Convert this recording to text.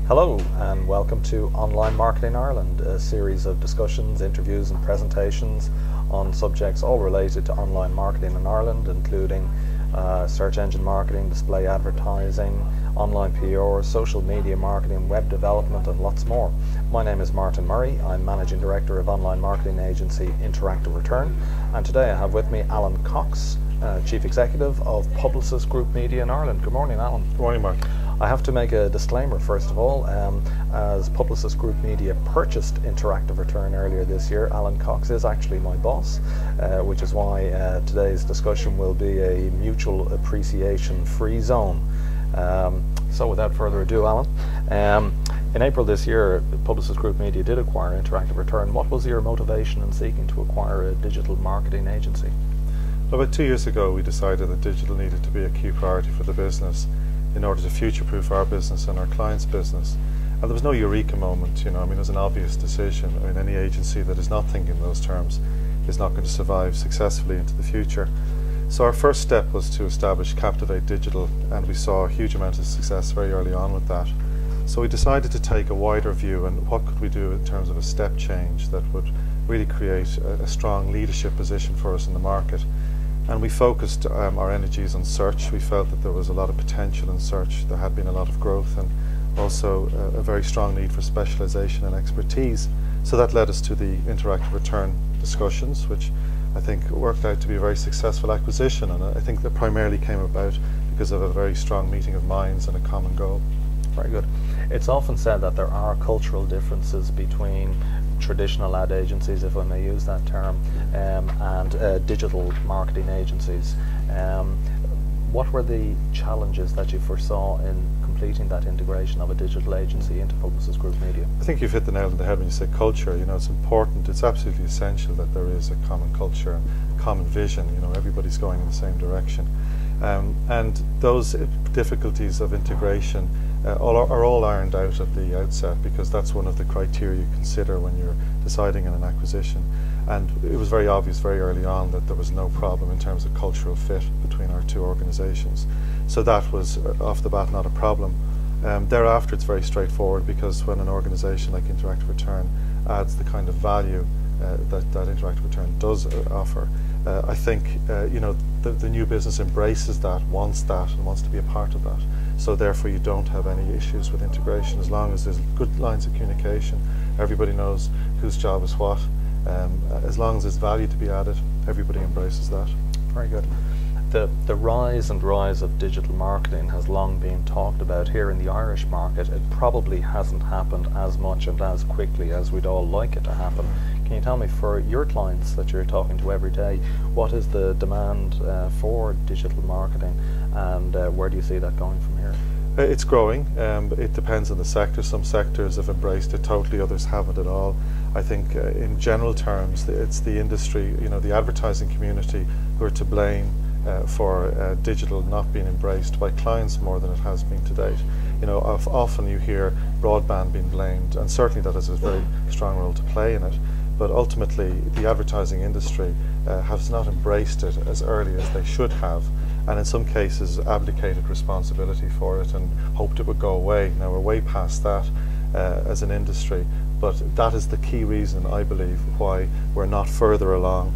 Hello and welcome to Online Marketing Ireland, a series of discussions, interviews and presentations on subjects all related to online marketing in Ireland, including search engine marketing, display advertising, online PR, social media marketing, web development and lots more. My name is Martin Murray. I'm Managing Director of online marketing agency Interactive Return, and today I have with me Alan Cox, Chief Executive of Publicis Group Media in Ireland. Good morning, Alan. Good morning, Mark. I have to make a disclaimer first of all. As Publicis Group Media purchased Interactive Return earlier this year, Alan Cox is actually my boss, which is why today's discussion will be a mutual appreciation free zone. So without further ado, Alan, in April this year, Publicis Group Media did acquire Interactive Return. What was your motivation in seeking to acquire a digital marketing agency? About 2 years ago, we decided that digital needed to be a key priority for the business in order to future-proof our business and our clients' business. And there was no eureka moment, it was an obvious decision. Any agency that is not thinking in those terms is not going to survive successfully into the future. So our first step was to establish Captivate Digital, and we saw a huge amount of success very early on with that. So we decided to take a wider view and what could we do in terms of a step change that would really create a strong leadership position for us in the market. And we focused our energies on search. We felt that there was a lot of potential in search. There had been a lot of growth and also a very strong need for specialization and expertise. So that led us to the Interactive Return discussions, which I think worked out to be a very successful acquisition. And I think that primarily came about because of a very strong meeting of minds and a common goal. Very good. It's often said that there are cultural differences between traditional ad agencies, if I may use that term, and digital marketing agencies. What were the challenges that you foresaw in completing that integration of a digital agency into Publicis Group Media? I think you've hit the nail on the head when you say culture. It's important, it's absolutely essential that there is a common culture and common vision. Everybody's going in the same direction. And those difficulties of integration are all ironed out at the outset, because that's one of the criteria you consider when you're deciding on an acquisition. And it was very obvious very early on that there was no problem in terms of cultural fit between our two organisations. So that was off the bat not a problem. Thereafter it's very straightforward, because when an organisation like Interactive Return adds the kind of value that Interactive Return does offer, I think the new business embraces that, wants and wants to be a part of that. So therefore you don't have any issues with integration as long as there's good lines of communication. Everybody knows whose job is what. As long as there's value to be added, everybody embraces that. Very good. The rise of digital marketing has long been talked about here in the Irish market. It probably hasn't happened as much and as quickly as we'd all like it to happen. Can you tell me, for your clients that you're talking to every day, what is the demand for digital marketing, and where do you see that going from here? It's growing. It depends on the sector. Some sectors have embraced it totally, others haven't at all. I think in general terms it's the industry, the advertising community, who are to blame for digital not being embraced by clients more than it has been to date. Often you hear broadband being blamed, and certainly that has a very strong role to play in it. But ultimately, the advertising industry has not embraced it as early as they should have, and in some cases abdicated responsibility for it and hoped it would go away. Now we're way past that as an industry, but that is the key reason, I believe, why we're not further along